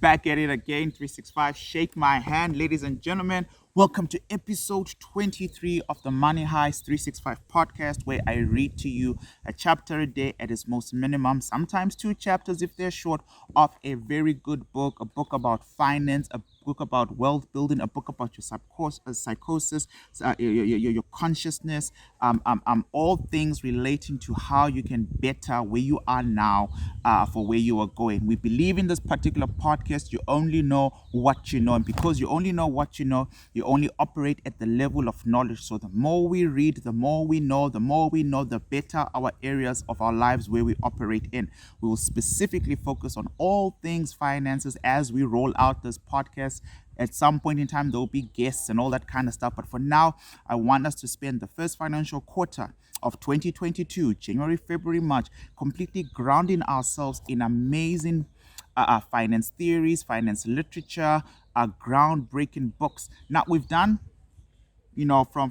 Back at it again, 365. Shake my hand, ladies and gentlemen. Welcome to episode 23 of the Money Heist 365 podcast, where I read to you a chapter a day at its most minimum, sometimes two chapters if they're short, of a very good book, a book about finance, a book about wealth building, a book about your psychosis, your consciousness, all things relating to how you can better where you are now for where you are going. We believe in this particular podcast, you only know what you know. And because you only know what you know, you only operate at the level of knowledge. So the more we read, the more we know, the better our areas of our lives where we operate in. We will specifically focus on all things finances as we roll out this podcast. At some point in time, there will be guests and all that kind of stuff. But for now, I want us to spend the first financial quarter of 2022, January, February, March, completely grounding ourselves in amazing finance theories, finance literature, groundbreaking books. Now, we've done from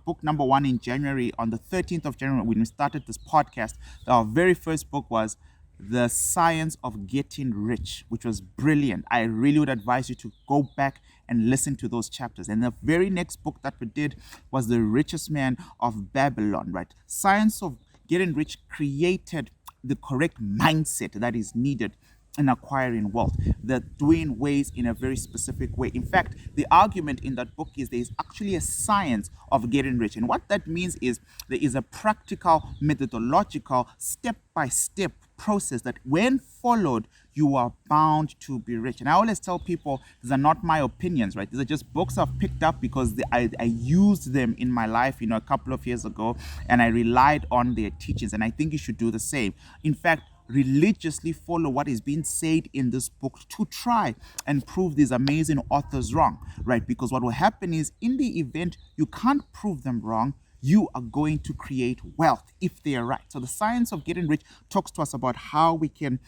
book number 1 in January, on the 13th of January, when we started this podcast. Our very first book was The Science of Getting Rich, which was brilliant. I really would advise you to go back and listen to those chapters. And the very next book that we did was The Richest Man of Babylon, right? Science of Getting Rich created the correct mindset that is needed in acquiring wealth, the doing ways in a very specific way. In fact, the argument in that book is there is actually a science of getting rich. And what that means is there is a practical, methodological, step-by-step process that when followed, you are bound to be rich. And I always tell people, these are not my opinions, right? These are just books I've picked up because I used them in my life, a couple of years ago, and I relied on their teachings. And I think you should do the same. In fact, religiously follow what is being said in this book to try and prove these amazing authors wrong, right? Because what will happen is, in the event you can't prove them wrong, you are going to create wealth if they are right. So the Science of Getting Rich talks to us about how we can,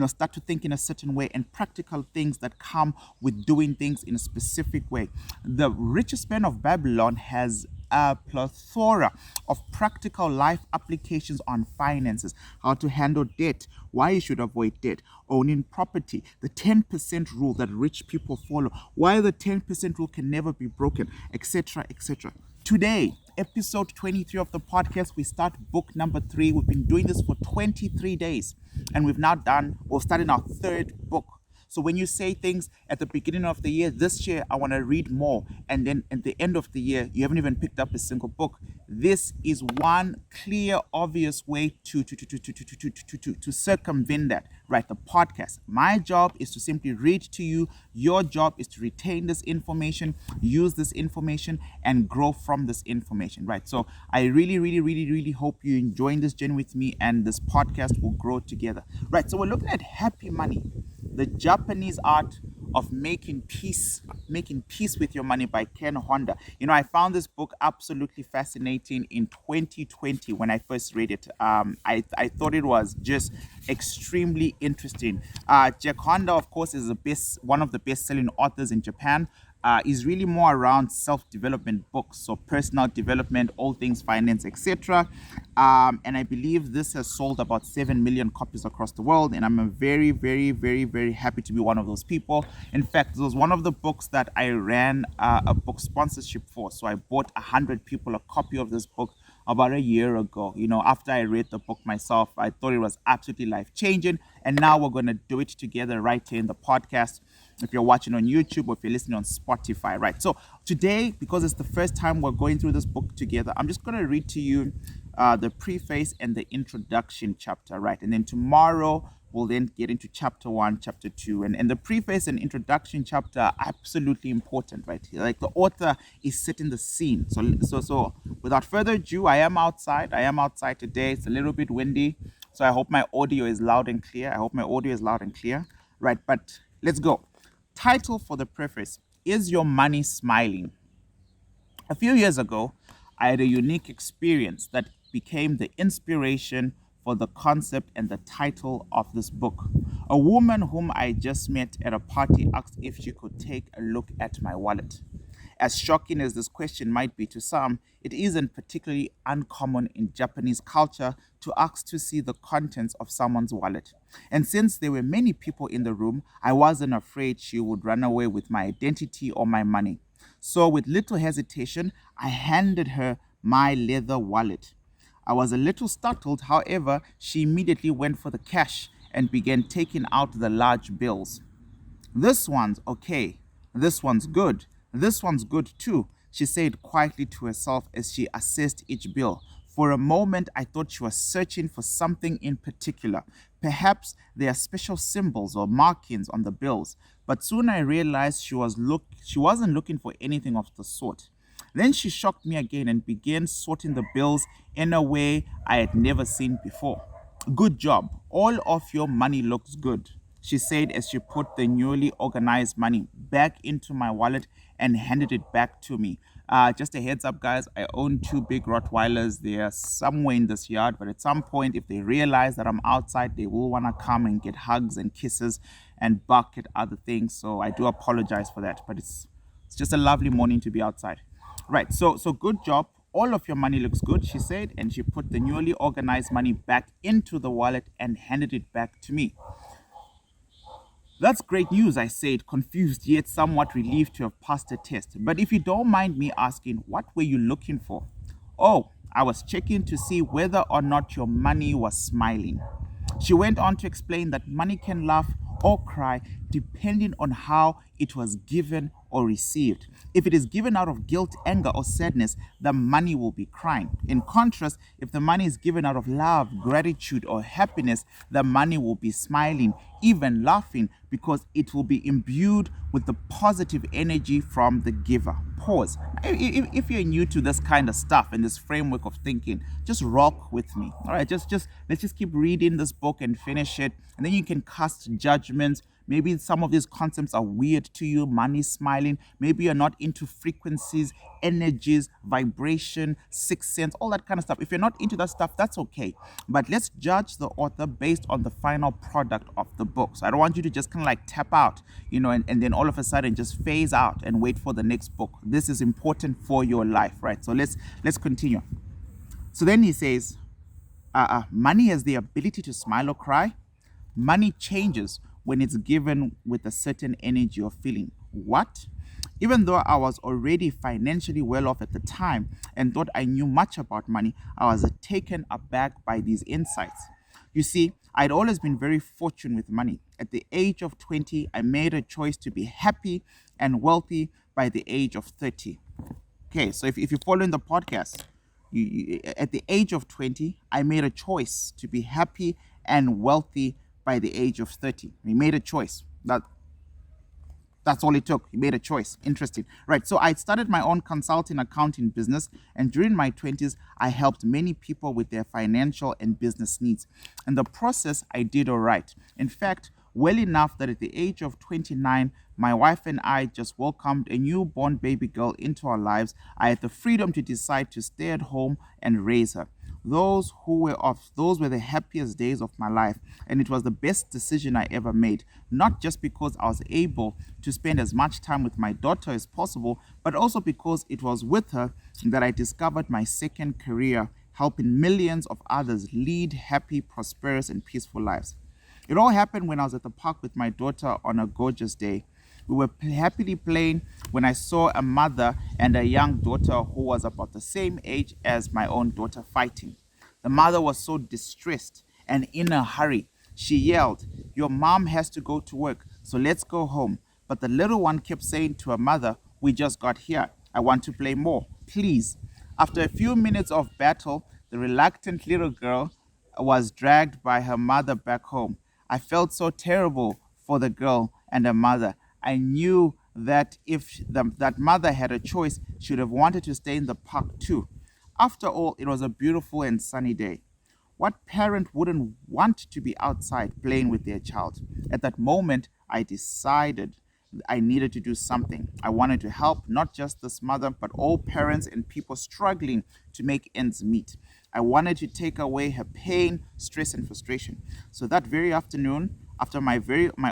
start to think in a certain way, and practical things that come with doing things in a specific way. The Richest Man of Babylon has a plethora of practical life applications on finances, how to handle debt, why you should avoid debt, owning property, the 10% rule that rich people follow, why the 10% rule can never be broken, etc., etc. Today, episode 23 of the podcast, we start book number 3. We've been doing this for 23 days, and we're starting our third book. So when you say things at the beginning of the year, this year I want to read more, and then at the end of the year you haven't even picked up a single book, this is one clear, obvious way to circumvent that, right? The podcast. My job is to simply read to you. Your job is to retain this information, use this information, and grow from this information, right? So I really, really, really, really hope you're enjoying this journey with me, and this podcast will grow together, right? So we're looking at Happy Money, the Japanese art of making peace with your money, by Ken Honda. I found this book absolutely fascinating in 2020 when I first read it. I thought it was just extremely interesting. Jack Honda, of course, is one of the best-selling authors in Japan. Is really more around self-development books, so personal development, all things finance, etc. And I believe this has sold about 7 million copies across the world, and I'm very, very, very, very happy to be one of those people. In fact, it was one of the books that I ran a book sponsorship for. So I bought 100 people a copy of this book about a year ago. After I read the book myself, I thought it was absolutely life-changing, and now we're going to do it together right here in the podcast, if you're watching on YouTube or if you're listening on Spotify, right? So today, because it's the first time we're going through this book together, I'm just going to read to you the preface and the introduction chapter, right? And then tomorrow, we'll then get into chapter 1, chapter 2. And the preface and introduction chapter are absolutely important, right? Like, the author is setting the scene. So without further ado, I am outside today. It's a little bit windy, so I hope my audio is loud and clear. Right? But let's go. Title for the preface: Is Your Money Smiling? A few years ago, I had a unique experience that became the inspiration for the concept and the title of this book. A woman whom I just met at a party asked if she could take a look at my wallet. As shocking as this question might be to some, it isn't particularly uncommon in Japanese culture to ask to see the contents of someone's wallet. And since there were many people in the room, I wasn't afraid she would run away with my identity or my money. So, with little hesitation, I handed her my leather wallet. I was a little startled, however, she immediately went for the cash and began taking out the large bills. This one's okay. This one's good. This one's good too, she said quietly to herself as she assessed each bill. For a moment, I thought she was searching for something in particular. Perhaps there are special symbols or markings on the bills, but soon I realized she wasn't looking for anything of the sort. Then she shocked me again and began sorting the bills in a way I had never seen before. Good job. All of your money looks good, she said as she put the newly organized money back into my wallet and handed it back to me. Just a heads up, guys, I own two big Rottweilers. They are somewhere in this yard, but at some point, if they realize that I'm outside, they will want to come and get hugs and kisses and bark at other things. So I do apologize for that, but it's just a lovely morning to be outside. Right, so good job. All of your money looks good, she said, and she put the newly organized money back into the wallet and handed it back to me. That's great news, I said, confused yet somewhat relieved to have passed the test. But if you don't mind me asking, what were you looking for? Oh, I was checking to see whether or not your money was smiling. She went on to explain that money can laugh or cry depending on how it was given or received. If it is given out of guilt, anger, or sadness, the money will be crying. In contrast, if the money is given out of love, gratitude, or happiness, the money will be smiling, even laughing, because it will be imbued with the positive energy from the giver. Pause. If you're new to this kind of stuff and this framework of thinking, just rock with me. All right, let's just keep reading this book and finish it, and then you can cast judgments. Maybe some of these concepts are weird to you, money smiling. Maybe you're not into frequencies, energies, vibration, sixth sense, all that kind of stuff. If you're not into that stuff, that's okay. But let's judge the author based on the final product of the book. So I don't want you to just kind of like tap out, and then all of a sudden just phase out and wait for the next book. This is important for your life, right? So let's continue. So then he says, money has the ability to smile or cry. Money changes when it's given with a certain energy or feeling. What? Even though I was already financially well off at the time and thought I knew much about money, I was taken aback by these insights. You see, I'd always been very fortunate with money. At the age of 20, I made a choice to be happy and wealthy by the age of 30. Okay, so if you're following the podcast, at the age of 20, I made a choice to be happy and wealthy by the age of 30. He made a choice. That's all it took. He made a choice. Interesting. Right. So I started my own consulting accounting business, and during my 20s, I helped many people with their financial and business needs. In the process, I did all right. In fact, well enough that at the age of 29, my wife and I just welcomed a newborn baby girl into our lives. I had the freedom to decide to stay at home and raise her. Those were the happiest days of my life, and it was the best decision I ever made, not just because I was able to spend as much time with my daughter as possible, but also because it was with her that I discovered my second career, helping millions of others lead happy, prosperous, and peaceful lives. It all happened when I was at the park with my daughter on a gorgeous day. We were happily playing when I saw a mother and a young daughter who was about the same age as my own daughter fighting. The mother was so distressed and in a hurry. She yelled, "Your mom has to go to work, so let's go home." But the little one kept saying to her mother, "We just got here. I want to play more. Please." After a few minutes of battle, the reluctant little girl was dragged by her mother back home. I felt so terrible for the girl and her mother. I knew that if that mother had a choice, she would have wanted to stay in the park too. After all, it was a beautiful and sunny day. What parent wouldn't want to be outside playing with their child? At that moment, I decided I needed to do something. I wanted to help not just this mother, but all parents and people struggling to make ends meet. I wanted to take away her pain, stress, and frustration. So that very afternoon, After my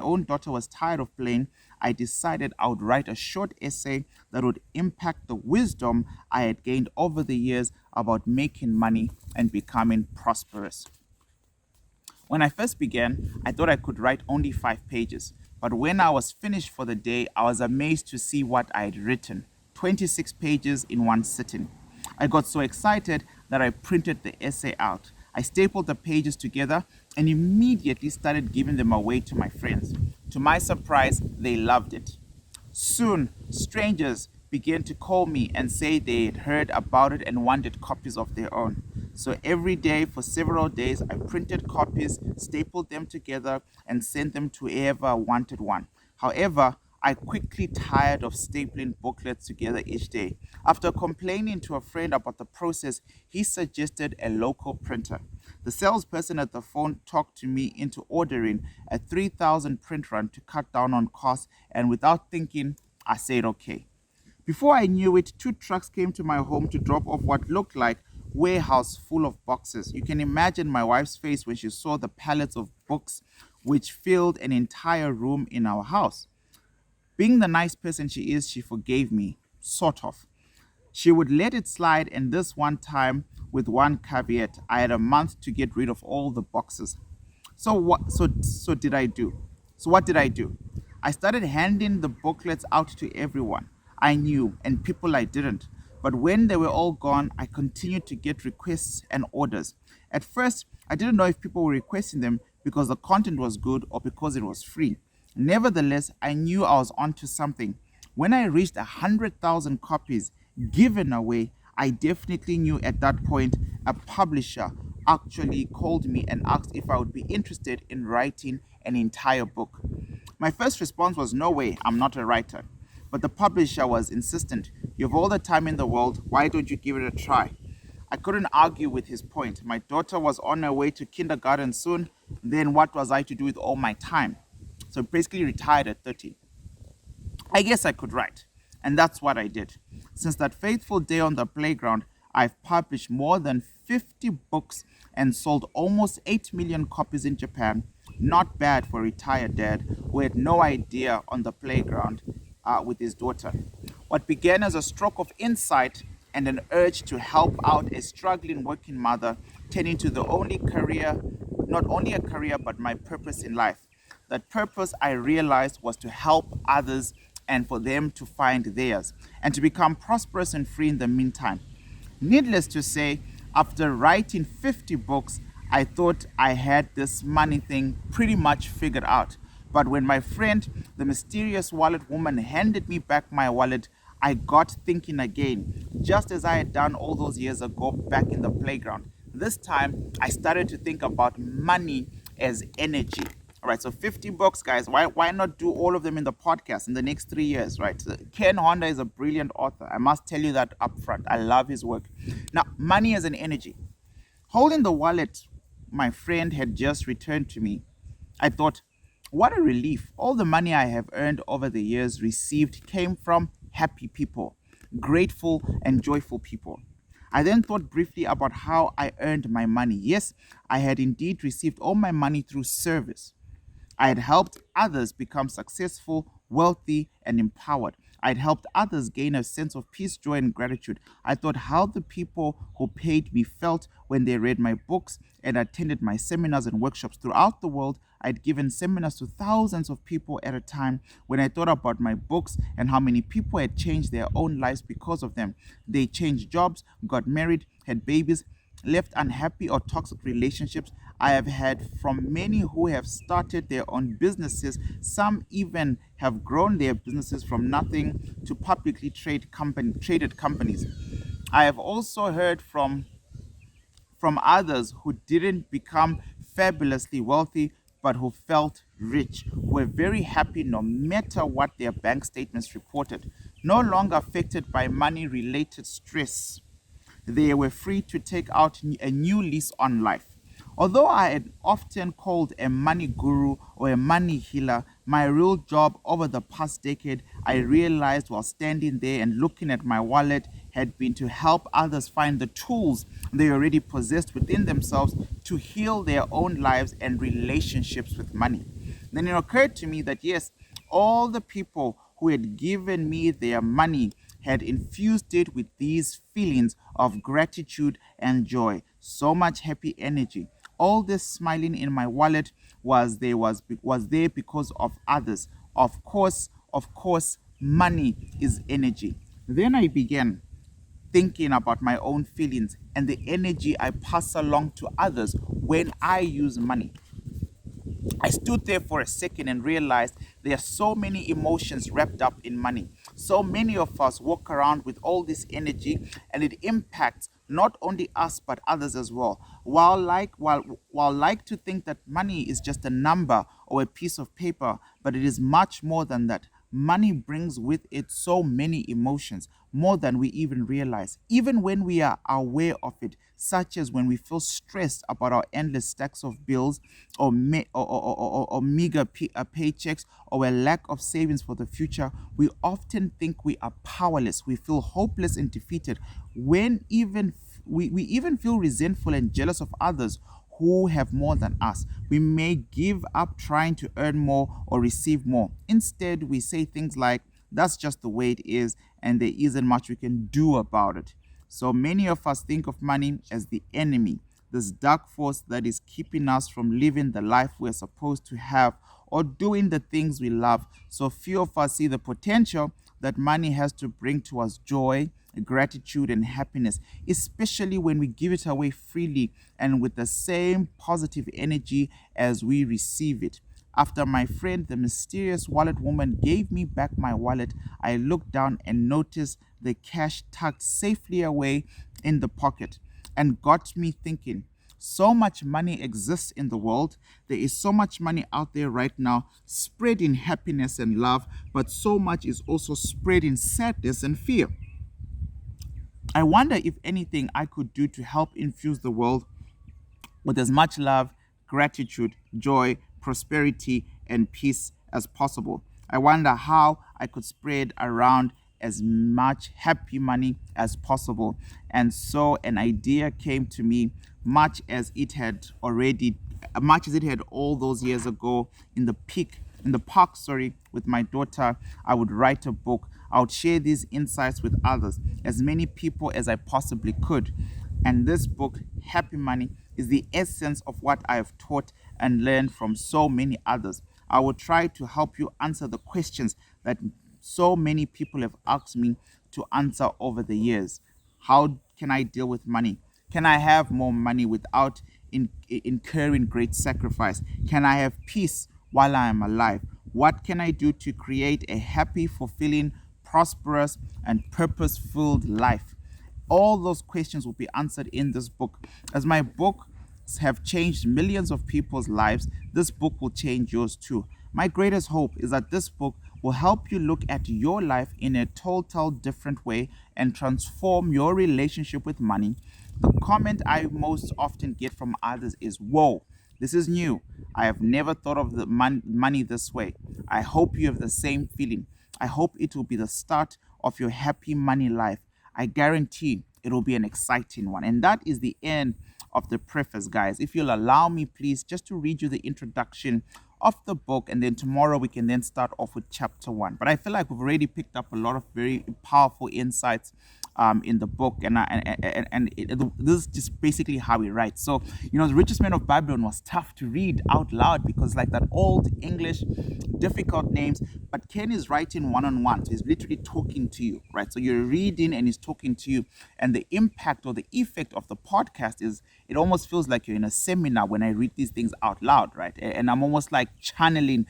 own daughter was tired of playing, I decided I would write a short essay that would impact the wisdom I had gained over the years about making money and becoming prosperous. When I first began, I thought I could write only 5 pages, but when I was finished for the day, I was amazed to see what I had written: 26 pages in one sitting. I got so excited that I printed the essay out. I stapled the pages together and immediately started giving them away to my friends. To my surprise, they loved it. Soon, strangers began to call me and say they had heard about it and wanted copies of their own. So every day for several days, I printed copies, stapled them together, and sent them to whoever wanted one. However, I quickly tired of stapling booklets together each day. After complaining to a friend about the process, he suggested a local printer. The salesperson at the phone talked to me into ordering a 3,000 print run to cut down on costs, and without thinking, I said okay. Before I knew it, 2 trucks came to my home to drop off what looked like warehouse full of boxes. You can imagine my wife's face when she saw the pallets of books which filled an entire room in our house. Being the nice person she is, she forgave me, sort of. She would let it slide, and this one time, with one caveat, I had a month to get rid of all the boxes. So did I do? So what did I do? I started handing the booklets out to everyone I knew and people I didn't. But when they were all gone, I continued to get requests and orders. At first, I didn't know if people were requesting them because the content was good or because it was free. Nevertheless, I knew I was onto something. When I reached 100,000 copies given away, I definitely knew at that point a publisher actually called me and asked if I would be interested in writing an entire book. My first response was, no way, I'm not a writer. But the publisher was insistent. You have all the time in the world, why don't you give it a try? I couldn't argue with his point. My daughter was on her way to kindergarten soon. Then what was I to do with all my time? So basically retired at 30. I guess I could write. And that's what I did. Since that fateful day on the playground, I've published more than 50 books and sold almost 8 million copies in Japan. Not bad for a retired dad who had no idea on the playground with his daughter. What began as a stroke of insight and an urge to help out a struggling working mother turned into the only career, not only a career, but my purpose in life. That purpose I realized was to help others and for them to find theirs and to become prosperous and free in the meantime. Needless to say, after writing 50 books, I thought I had this money thing pretty much figured out. But when my friend, the mysterious wallet woman, handed me back my wallet, I got thinking again, just as I had done all those years ago back in the playground. This time, I started to think about money as energy. All right, so 50 books, guys. Why not do all of them in the podcast in the next 3 years, right? So Ken Honda is a brilliant author. I must tell you that up front. I love his work. Now, money as an energy. Holding the wallet my friend had just returned to me, I thought, what a relief. All the money I have earned over the years received came from happy people, grateful and joyful people. I then thought briefly about how I earned my money. Yes, I had indeed received all my money through service. I had helped others become successful, wealthy, and empowered. I had helped others gain a sense of peace, joy, and gratitude. I thought how the people who paid me felt when they read my books and attended my seminars and workshops throughout the world. I'd given seminars to thousands of people at a time. When I thought about my books and how many people had changed their own lives because of them, they changed jobs, got married, had babies, left unhappy or toxic relationships. I have had from many who have started their own businesses. Some even have grown their businesses from nothing to publicly traded companies. I have also heard from others who didn't become fabulously wealthy but who felt rich, were very happy no matter what their bank statements reported, no longer affected by money related stress. They were free to take out a new lease on life. Although I had often called a money guru or a money healer, my real job over the past decade, I realized while standing there and looking at my wallet, had been to help others find the tools they already possessed within themselves to heal their own lives and relationships with money. Then it occurred to me that yes, all the people who had given me their money had infused it with these feelings of gratitude and joy, so much happy energy. All this smiling in my wallet was there because of others. Of course, money is energy. Then I began thinking about my own feelings and the energy I pass along to others when I use money. I stood there for a second and realized there are so many emotions wrapped up in money. So many of us walk around with all this energy, and it impacts not only us but others as well. While like to think that money is just a number or a piece of paper, but it is much more than that. Money brings with it so many emotions, more than we even realize, even when we are aware of it, such as when we feel stressed about our endless stacks of bills or meager paychecks or a lack of savings for the future. We often think we are powerless. We feel hopeless and defeated. We even feel resentful and jealous of others who have more than us. We may give up trying to earn more or receive more. Instead, we say things like, that's just the way it is, and there isn't much we can do about it. So many of us think of money as the enemy, this dark force that is keeping us from living the life we're supposed to have or doing the things we love. So few of us see the potential that money has to bring to us joy, gratitude, and happiness, especially when we give it away freely and with the same positive energy as we receive it. After my friend, the mysterious wallet woman, gave me back my wallet, I looked down and noticed the cash tucked safely away in the pocket and got me thinking. So much money exists in the world. There is so much money out there right now, spreading happiness and love, but so much is also spreading sadness and fear. I wonder if anything I could do to help infuse the world with as much love, gratitude, joy, prosperity, and peace as possible. I wonder how I could spread around as much happy money as possible. And so an idea came to me, much as it had all those years ago in the park, with my daughter. I would write a book. I would share these insights with others, as many people as I possibly could. And this book, Happy Money, is the essence of what I have taught and learned from so many others. I will try to help you answer the questions that so many people have asked me to answer over the years. How can I deal with money? Can I have more money without incurring great sacrifice? Can I have peace while I am alive? What can I do to create a happy, fulfilling, prosperous, and purpose-filled life? All those questions will be answered in this book. As my books have changed millions of people's lives, this book will change yours too. My greatest hope is that this book will help you look at your life in a total different way and transform your relationship with money. The comment I most often get from others is, "Whoa, this is new. I have never thought of the money this way." I hope you have the same feeling. I hope it will be the start of your happy money life. I guarantee it will be an exciting one. And that is the end of the preface, guys. If you'll allow me, please, just to read you the introduction of the book, and then tomorrow we can then start off with chapter 1. But I feel like we've already picked up a lot of very powerful insights in the book, this is just basically how he writes. So, the Richest Man of Babylon was tough to read out loud because, like, that old English, difficult names. But Ken is writing one-on-one, so he's literally talking to you, right? So you're reading and he's talking to you, and the impact or the effect of the podcast is it almost feels like you're in a seminar when I read these things out loud, right? And I'm almost like channeling,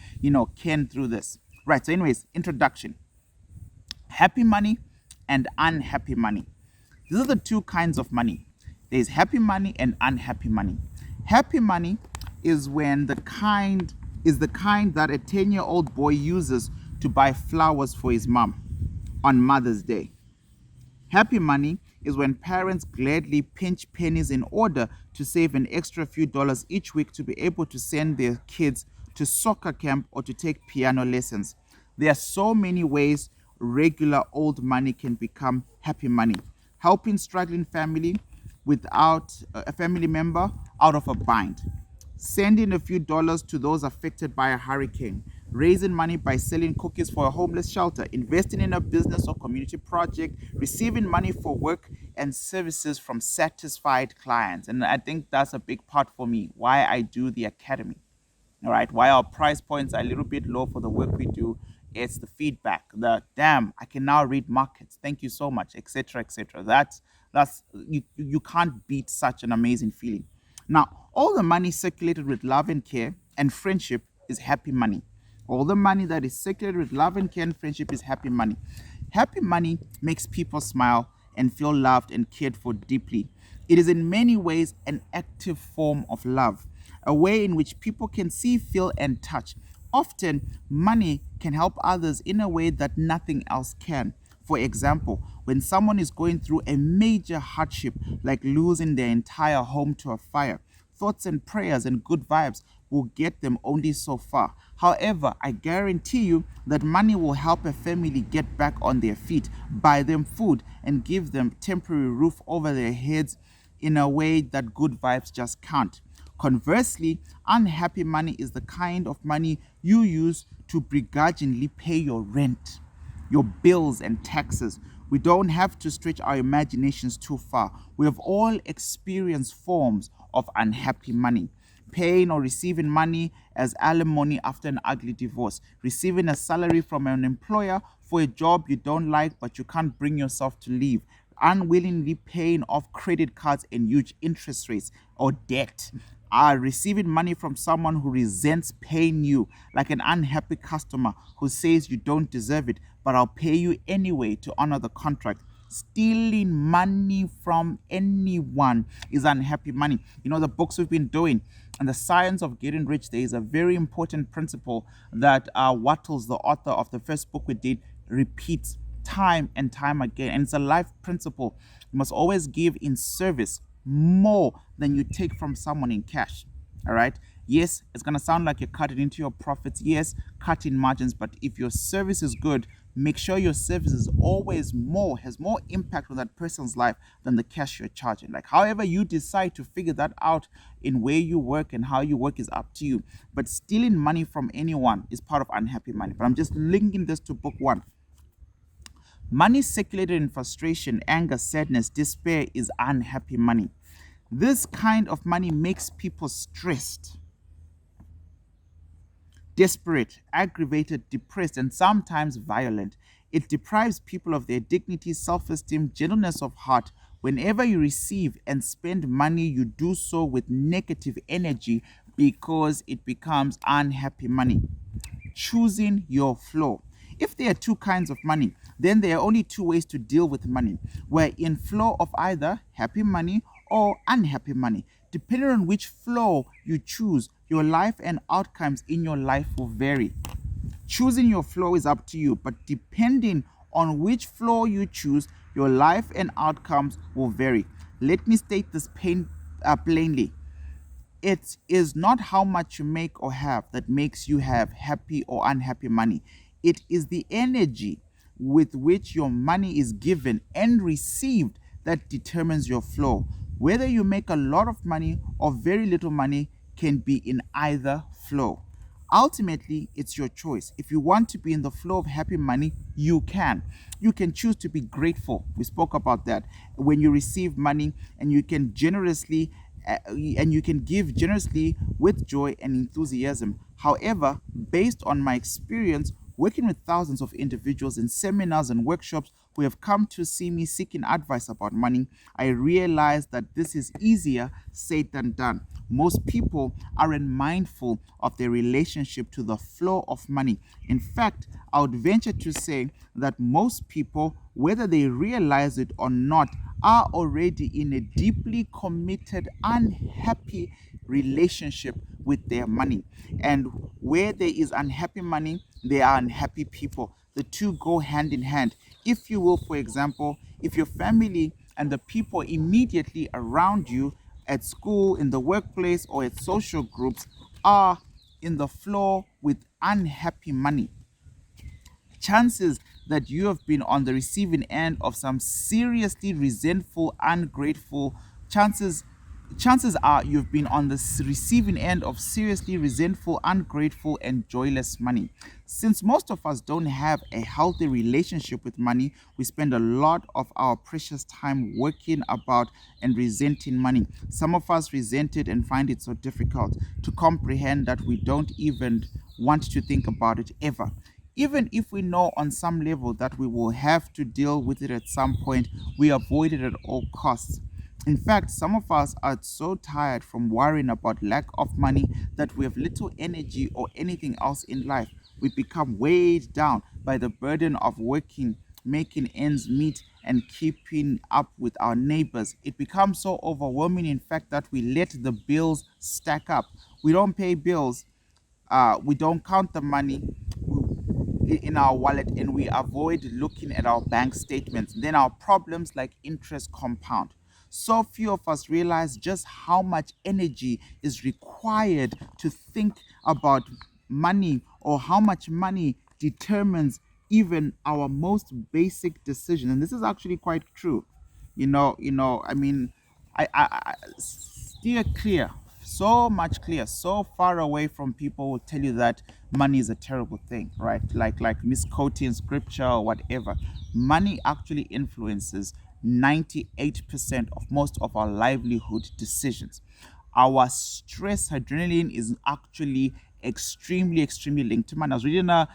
Ken through this, right? So, anyways, introduction: happy money and unhappy money. These are the two kinds of money. There's happy money and unhappy money. Happy money is the kind that a 10-year-old boy uses to buy flowers for his mom on Mother's Day. Happy money is when parents gladly pinch pennies in order to save an extra few dollars each week to be able to send their kids to soccer camp or to take piano lessons. There are so many ways regular old money can become happy money. Helping struggling family without a family member out of a bind. sending a few dollars to those affected by a hurricane, raising money by selling cookies for a homeless shelter, investing in a business or community project, receiving money for work and services from satisfied clients. And I think that's a big part for me, why I do the academy. All right, why our price points are a little bit low for the work we do. It's the feedback, the damn, I can now read markets, thank you so much, etc., etc. That's you can't beat such an amazing feeling. Now, all the money circulated with love and care and friendship is happy money. All the money that is circulated with love and care and friendship is happy money. Happy money makes people smile and feel loved and cared for deeply. It is in many ways an active form of love, a way in which people can see, feel, and touch. Often, money can help others in a way that nothing else can. For example, when someone is going through a major hardship like losing their entire home to a fire, thoughts and prayers and good vibes will get them only so far. However, I guarantee you that money will help a family get back on their feet, buy them food, and give them temporary roof over their heads in a way that good vibes just can't. Conversely, unhappy money is the kind of money you use to begrudgingly pay your rent, your bills, and taxes. We don't have to stretch our imaginations too far. We have all experienced forms of unhappy money. Paying or receiving money as alimony after an ugly divorce, receiving a salary from an employer for a job you don't like but you can't bring yourself to leave, unwillingly paying off credit cards and huge interest rates or debt, are receiving money from someone who resents paying you, like an unhappy customer who says you don't deserve it, but I'll pay you anyway to honor the contract. Stealing money from anyone is unhappy money. You know, the books we've been doing and the science of getting rich, there is a very important principle that Wattles, the author of the first book we did, repeats time and time again. And it's a life principle. You must always give in service more than you take from someone in cash. All right. Yes, it's going to sound like you're cutting into your profits. Yes, cutting margins. But if your service is good, make sure your service is always has more impact on that person's life than the cash you're charging. Like, however you decide to figure that out in where you work and how you work is up to you. But stealing money from anyone is part of unhappy money. But I'm just linking this to book one. Money circulated in frustration, anger, sadness, despair is unhappy money. This kind of money makes people stressed, desperate, aggravated, depressed, and sometimes violent. It deprives people of their dignity, self-esteem, gentleness of heart. Whenever you receive and spend money, you do so with negative energy because it becomes unhappy money. Choosing your flow. If there are two kinds of money, then there are only two ways to deal with money. We're in flow of either happy money or unhappy money. Depending on which flow you choose, your life and outcomes in your life will vary. Choosing your flow is up to you, but depending on which flow you choose, your life and outcomes will vary. Let me state this plainly. It is not how much you make or have that makes you have happy or unhappy money. It is the energy with which your money is given and received that determines your flow. Whether you make a lot of money or very little money can be in either flow. Ultimately, it's your choice. If you want to be in the flow of happy money, you can. You can choose to be grateful. We spoke about that. When you receive money and you can give generously with joy and enthusiasm. However, based on my experience working with thousands of individuals in seminars and workshops who have come to see me seeking advice about money, I realize that this is easier said than done. Most people aren't mindful of their relationship to the flow of money. In fact, I would venture to say that most people, whether they realize it or not, are already in a deeply committed, unhappy relationship with their money. And where there is unhappy money, there are unhappy people. The two go hand in hand. If you will, for example, if your family and the people immediately around you at school, in the workplace, or at social groups are in the flow with unhappy money, chances that you have been on the receiving end of some seriously resentful, ungrateful chances chances are you've been on the receiving end of seriously resentful, ungrateful, and joyless money. Since most of us don't have a healthy relationship with money, we spend a lot of our precious time working about and resenting money. Some of us resent it and find it so difficult to comprehend that we don't even want to think about it ever. Even if we know on some level that we will have to deal with it at some point, we avoid it at all costs. In fact, some of us are so tired from worrying about lack of money that we have little energy or anything else in life. We become weighed down by the burden of working, making ends meet, and keeping up with our neighbors. It becomes so overwhelming, in fact, that we let the bills stack up. We don't pay bills, we don't count the money in our wallet, and we avoid looking at our bank statements. Then our problems like interest compound. So few of us realize just how much energy is required to think about money, or how much money determines even our most basic decision. And this is actually quite true. I mean, I steer clear, so much clear, so far away from people who tell you that money is a terrible thing, right? Like misquoting scripture or whatever. Money actually influences 98% of most of our livelihood decisions. Our stress adrenaline is actually extremely linked to money. I was reading a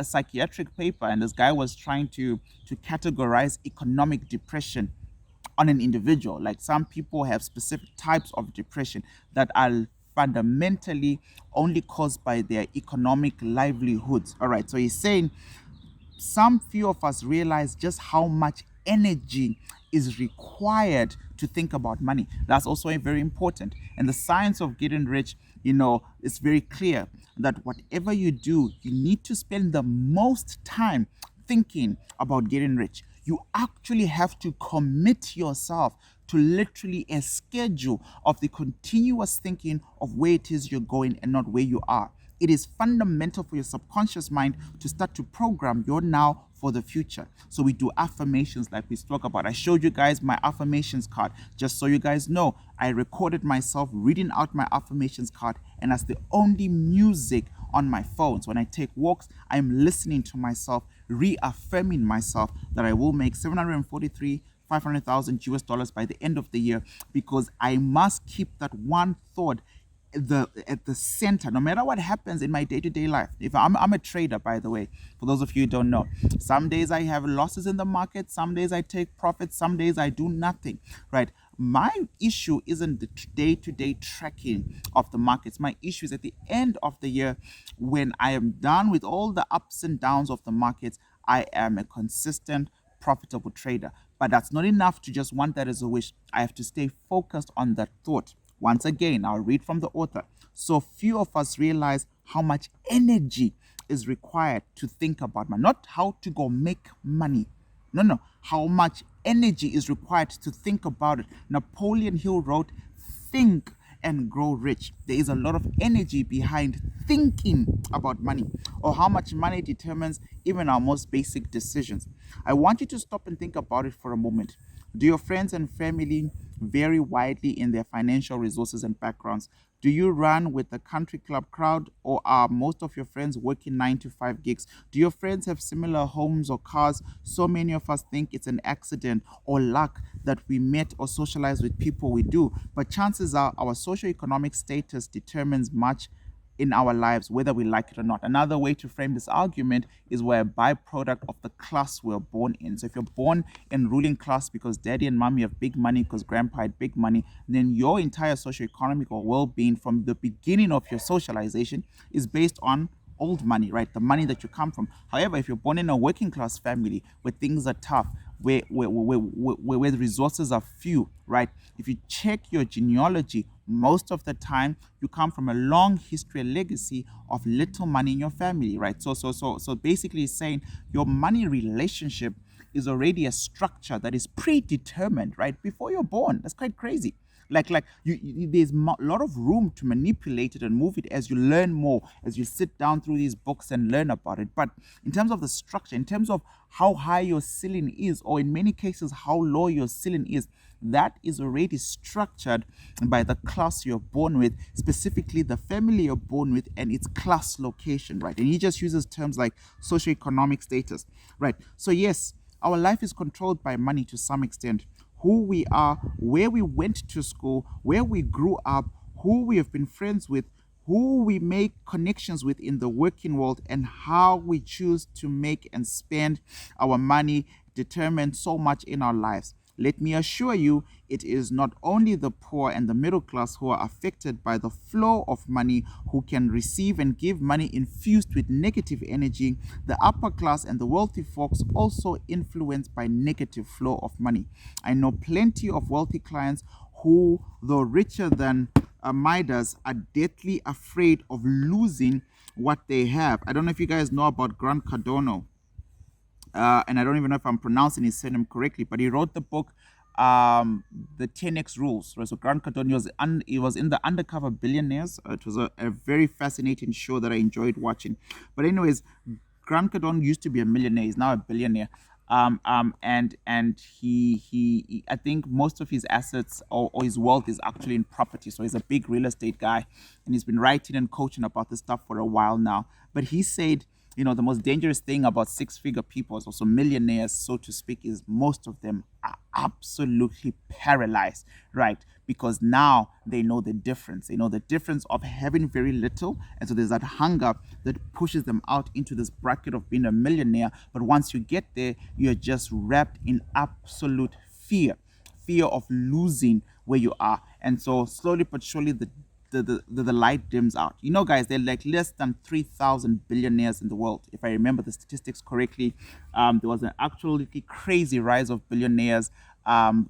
psychiatric paper, and this guy was trying to categorize economic depression on an individual. Like, some people have specific types of depression that are fundamentally only caused by their economic livelihoods. All right, so he's saying some few of us realize just how much energy is required to think about money. That's also very important. And the science of getting rich, is very clear that whatever you do, you need to spend the most time thinking about getting rich. You actually have to commit yourself to literally a schedule of the continuous thinking of where it is you're going and not where you are. It is fundamental for your subconscious mind to start to program your now for the future. So we do affirmations like we spoke about. I showed you guys my affirmations card. Just so you guys know, I recorded myself reading out my affirmations card, and that's the only music on my phone. So when I take walks, I'm listening to myself, reaffirming myself that I will make 500,000 US dollars by the end of the year, because I must keep that one thought at the center, no matter what happens in my day-to-day life. If I'm a trader, by the way, for those of you who don't know, some days I have losses in the market, some days I take profits, some days I do nothing, right? My issue isn't the day-to-day tracking of the markets. My issue is at the end of the year, when I am done with all the ups and downs of the markets, I am a consistent, profitable trader. But that's not enough to just want that as a wish. I have to stay focused on that thought. Once again, I'll read from the author. So few of us realize how much energy is required to think about money, not how to go make money. No, how much energy is required to think about it. Napoleon Hill wrote, "Think and grow rich." There is a lot of energy behind thinking about money, or how much money determines even our most basic decisions. I want you to stop and think about it for a moment. Do your friends and family vary widely in their financial resources and backgrounds? Do you run with the country club crowd, or are most of your friends working 9 to 5 gigs? Do your friends have similar homes or cars? So many of us think it's an accident or luck that we met or socialize with people we do, but chances are our socioeconomic status determines much in our lives, whether we like it or not. Another way to frame this argument is we're a byproduct of the class we're born in. So if you're born in ruling class because daddy and mommy have big money, because grandpa had big money, then your entire socioeconomic or well-being from the beginning of your socialization is based on old money, right? The money that you come from. However, if you're born in a working class family where things are tough, where the resources are few, right? If you check your genealogy, most of the time you come from a long history, a legacy of little money in your family, right? So basically it's saying your money relationship is already a structure that is predetermined, right, before you're born. That's quite crazy. There's a lot of room to manipulate it and move it as you learn more, as you sit down through these books and learn about it. But in terms of the structure, in terms of how high your ceiling is, or in many cases how low your ceiling is, that is already structured by the class you're born with, specifically the family you're born with and its class location, right? And he just uses terms like socioeconomic status, right? So yes, our life is controlled by money to some extent. Who we are, where we went to school, where we grew up, who we have been friends with, who we make connections with in the working world, and how we choose to make and spend our money determine so much in our lives. Let me assure you, it is not only the poor and the middle class who are affected by the flow of money, who can receive and give money infused with negative energy. The upper class and the wealthy folks also influenced by negative flow of money. I know plenty of wealthy clients who, though richer than Midas, are deathly afraid of losing what they have. I don't know if you guys know about Grant Cardone. And I don't even know if I'm pronouncing his surname correctly, but he wrote the book, the 10x Rules. Right? So Grant Cardone was in the Undercover Billionaires. It was a very fascinating show that I enjoyed watching. But anyways, Grant Cardone used to be a millionaire. He's now a billionaire. And he I think most of his assets or his wealth is actually in property. So he's a big real estate guy, and he's been writing and coaching about this stuff for a while now. But he said, the most dangerous thing about six-figure people, also millionaires, so to speak, is most of them are absolutely paralyzed, right? Because now they know the difference. They know the difference of having very little. And so there's that hunger that pushes them out into this bracket of being a millionaire. But once you get there, you're just wrapped in absolute fear of losing where you are. And so slowly but surely, the light dims out. Guys, there are like less than 3,000 billionaires in the world. If I remember the statistics correctly, there was an absolutely crazy rise of billionaires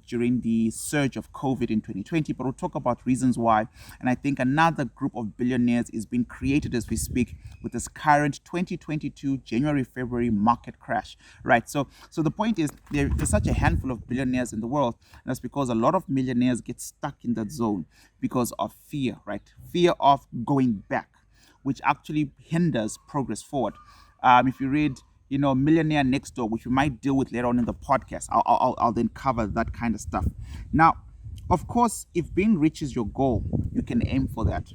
during the surge of COVID in 2020, but we'll talk about reasons why. And I think another group of billionaires is being created as we speak with this current 2022 January-February market crash, right? So the point is there's such a handful of billionaires in the world, and that's because a lot of millionaires get stuck in that zone because of fear, right? Fear of going back, which actually hinders progress forward. If you read Millionaire Next Door, which we might deal with later on in the podcast, I'll then cover that kind of stuff. Now, of course, if being rich is your goal, you can aim for that.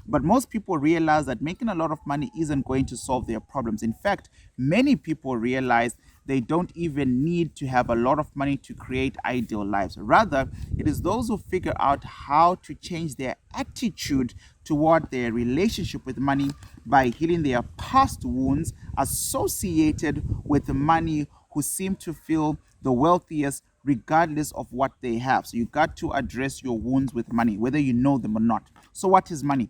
But most people realize that making a lot of money isn't going to solve their problems. In fact, many people realize they don't even need to have a lot of money to create ideal lives. Rather, it is those who figure out how to change their attitude toward their relationship with money by healing their past wounds associated with money who seem to feel the wealthiest regardless of what they have. So you got to address your wounds with money, whether you know them or not. So what is money?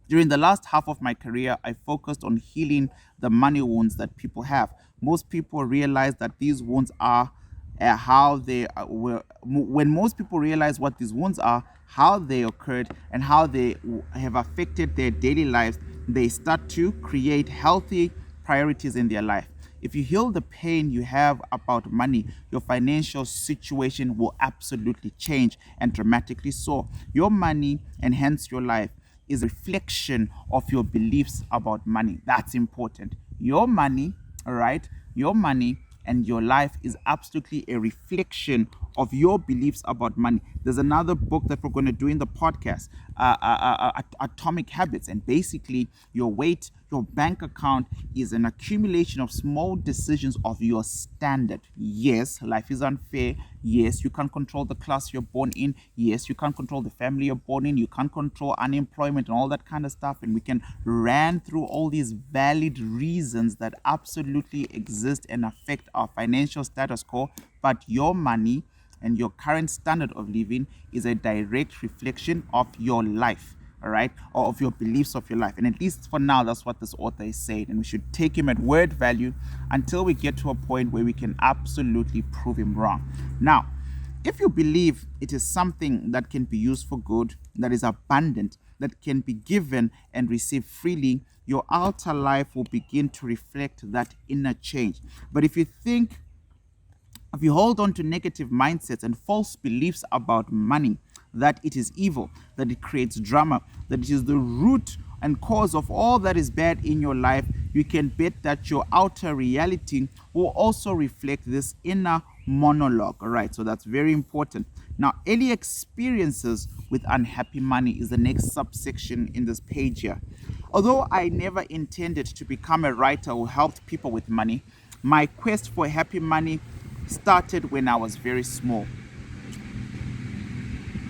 During the last half of my career, I focused on healing the money wounds that people have. Most people realize that these wounds are how they were. When most people realize what these wounds are, how they occurred, and how they have affected their daily lives, they start to create healthy priorities in their life. If you heal the pain you have about money, your financial situation will absolutely change, and dramatically so. Your money, and hence your life, is a reflection of your beliefs about money. That's important. Your money, all right, your money and your life is absolutely a reflection of your beliefs about money. There's another book that we're going to do in the podcast, Atomic Habits, and basically your weight, your bank account is an accumulation of small decisions of your standard. Yes, life is unfair. Yes, you can't control the class you're born in. Yes, you can't control the family you're born in. You can't control unemployment and all that kind of stuff. And we can ran through all these valid reasons that absolutely exist and affect our financial status quo. But your money and your current standard of living is a direct reflection of your life, all right, or of your beliefs of your life. And at least for now, that's what this author is saying. And we should take him at word value until we get to a point where we can absolutely prove him wrong. Now, if you believe it is something that can be used for good, that is abundant, that can be given and received freely, your outer life will begin to reflect that inner change. But if you hold on to negative mindsets and false beliefs about money, that it is evil, that it creates drama, that it is the root and cause of all that is bad in your life, you can bet that your outer reality will also reflect this inner monologue. All right, so that's very important. Now, early experiences with unhappy money is the next subsection in this page here. Although I never intended to become a writer who helped people with money, my quest for happy money started when I was very small.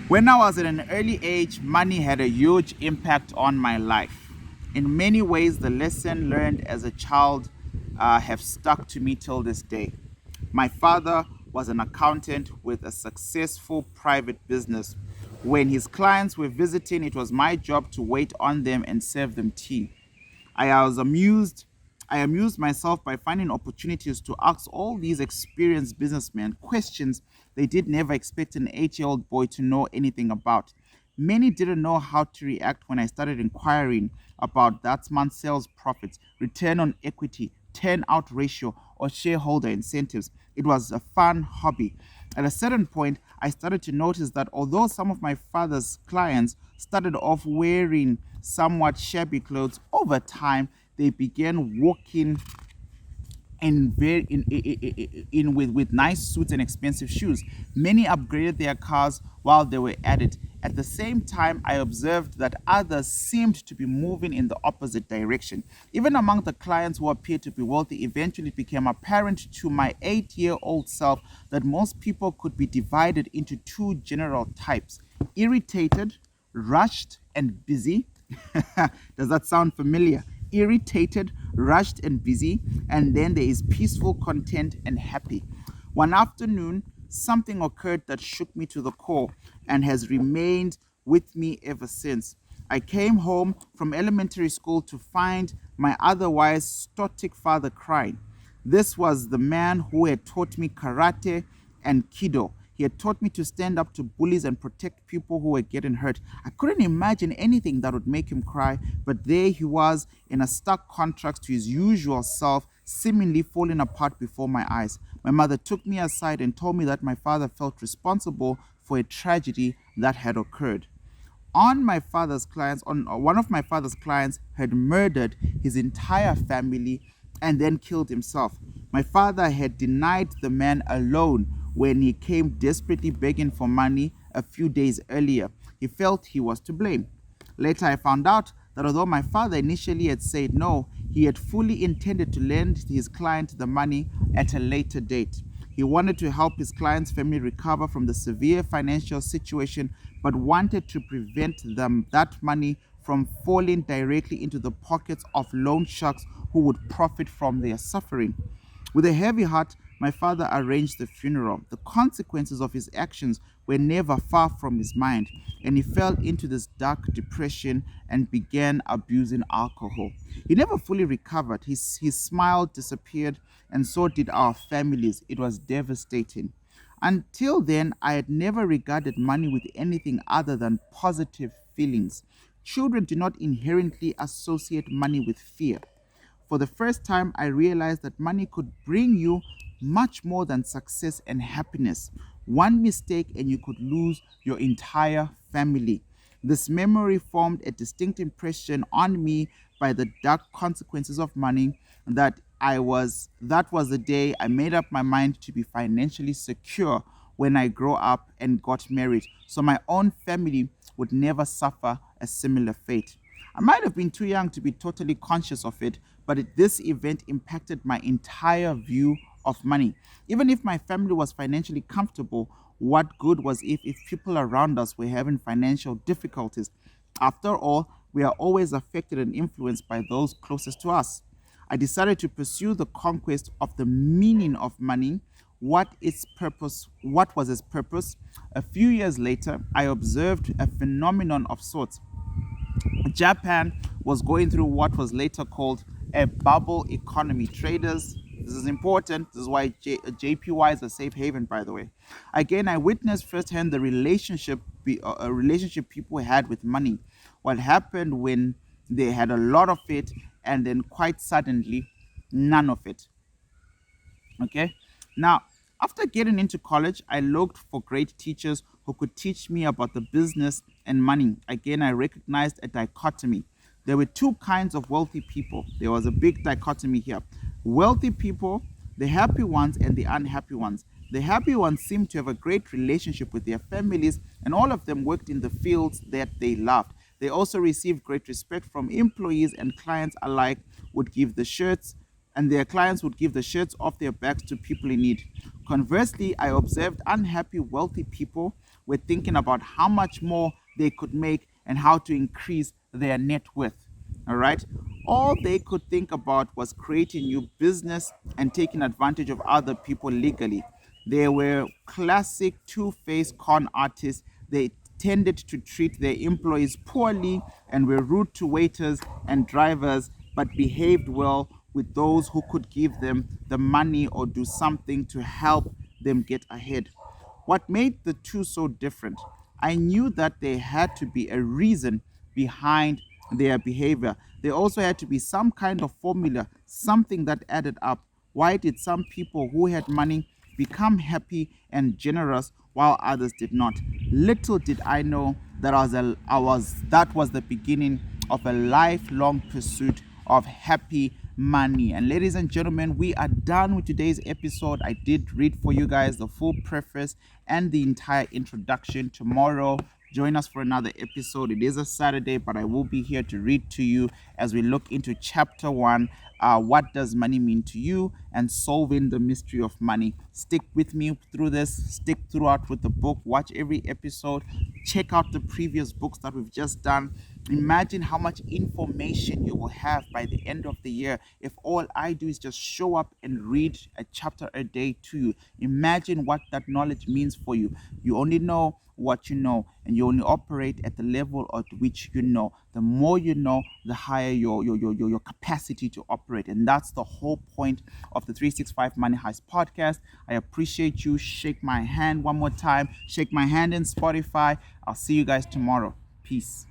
When I was at an early age, money had a huge impact on my life. In many ways, the lesson learned as a child have stuck to me till this day. My father was an accountant with a successful private business. When his clients were visiting, it was my job to wait on them and serve them tea. I was amused. I amused myself by finding opportunities to ask all these experienced businessmen questions they did never expect an 8-year-old boy to know anything about. Many didn't know how to react when I started inquiring about that month's sales profits, return on equity, turnout ratio, or shareholder incentives. It was a fun hobby. At a certain point, I started to notice that although some of my father's clients started off wearing somewhat shabby clothes, over time they began walking in with nice suits and expensive shoes. Many upgraded their cars while they were at it. At the same time, I observed that others seemed to be moving in the opposite direction. Even among the clients who appeared to be wealthy, eventually it became apparent to my 8-year-old self that most people could be divided into two general types: irritated, rushed, and busy. Does that sound familiar? Irritated, rushed, and busy, and then there is peaceful, content, and happy. One afternoon, something occurred that shook me to the core and has remained with me ever since. I came home from elementary school to find my otherwise stoic father crying. This was the man who had taught me karate and kido. He had taught me to stand up to bullies and protect people who were getting hurt. I couldn't imagine anything that would make him cry, but there he was in a stark contrast to his usual self, seemingly falling apart before my eyes. My mother took me aside and told me that my father felt responsible for a tragedy that had occurred. One of my father's clients had murdered his entire family and then killed himself. My father had denied the man a loan when he came desperately begging for money a few days earlier. He felt he was to blame. Later, I found out that although my father initially had said no, he had fully intended to lend his client the money at a later date. He wanted to help his client's family recover from the severe financial situation, but wanted to prevent that money from falling directly into the pockets of loan sharks who would profit from their suffering. With a heavy heart, my father arranged the funeral. The consequences of his actions were never far from his mind, and he fell into this dark depression and began abusing alcohol. He never fully recovered. His smile disappeared, and so did our families. It was devastating. Until then, I had never regarded money with anything other than positive feelings. Children do not inherently associate money with fear. For the first time, I realized that money could bring you much more than success and happiness. One mistake and you could lose your entire family. This memory formed a distinct impression on me by the dark consequences of money that was the day I made up my mind to be financially secure when I grow up and got married, so my own family would never suffer a similar fate. I might have been too young to be totally conscious of it, but this event impacted my entire view of money. Even if my family was financially comfortable, what good was if people around us were having financial difficulties? After all, we are always affected and influenced by those closest to us. I decided to pursue the conquest of the meaning of money. What was its purpose? A few years later, I observed a phenomenon of sorts. Japan was going through what was later called a bubble economy. Traders, this is important. This is why JPY is a safe haven, by the way. Again, I witnessed firsthand the relationship people had with money. What happened when they had a lot of it and then quite suddenly none of it. Okay. Now, after getting into college, I looked for great teachers who could teach me about the business and money. Again, I recognized a dichotomy. There were two kinds of wealthy people. There was a big dichotomy here. Wealthy people, the happy ones and the unhappy ones. The happy ones seemed to have a great relationship with their families, and all of them worked in the fields that they loved. They also received great respect from employees, and clients alike would give the shirts and their clients would give the shirts off their backs to people in need. Conversely, I observed unhappy wealthy people were thinking about how much more they could make and how to increase their net worth. All right. All they could think about was creating new business and taking advantage of other people legally. They were classic two-faced con artists. They tended to treat their employees poorly and were rude to waiters and drivers, but behaved well with those who could give them the money or do something to help them get ahead. What made the two so different? I knew that there had to be a reason behind their behavior. There also had to be some kind of formula, something that added up. Why did some people who had money become happy and generous while others did not? Little did I know that that was the beginning of a lifelong pursuit of happy money. And ladies and gentlemen, we are done with today's episode. I did read for you guys the full preface and the entire introduction. Tomorrow, join us for another episode. It is a Saturday, but I will be here to read to you as we look into chapter 1. What does money mean to you, and solving the mystery of money. Stick with me through this. Stick throughout with the book. Watch every episode. Check out the previous books that we've just done. Imagine how much information you will have by the end of the year if all I do is just show up and read a chapter a day to you. Imagine what that knowledge means for you. You only know what you know, and you only operate at the level at which you know. The more you know, the higher your capacity to operate. And that's the whole point of the 365 Money Heist podcast. I appreciate you. Shake my hand one more time. Shake my hand in Spotify. I'll see you guys tomorrow. Peace.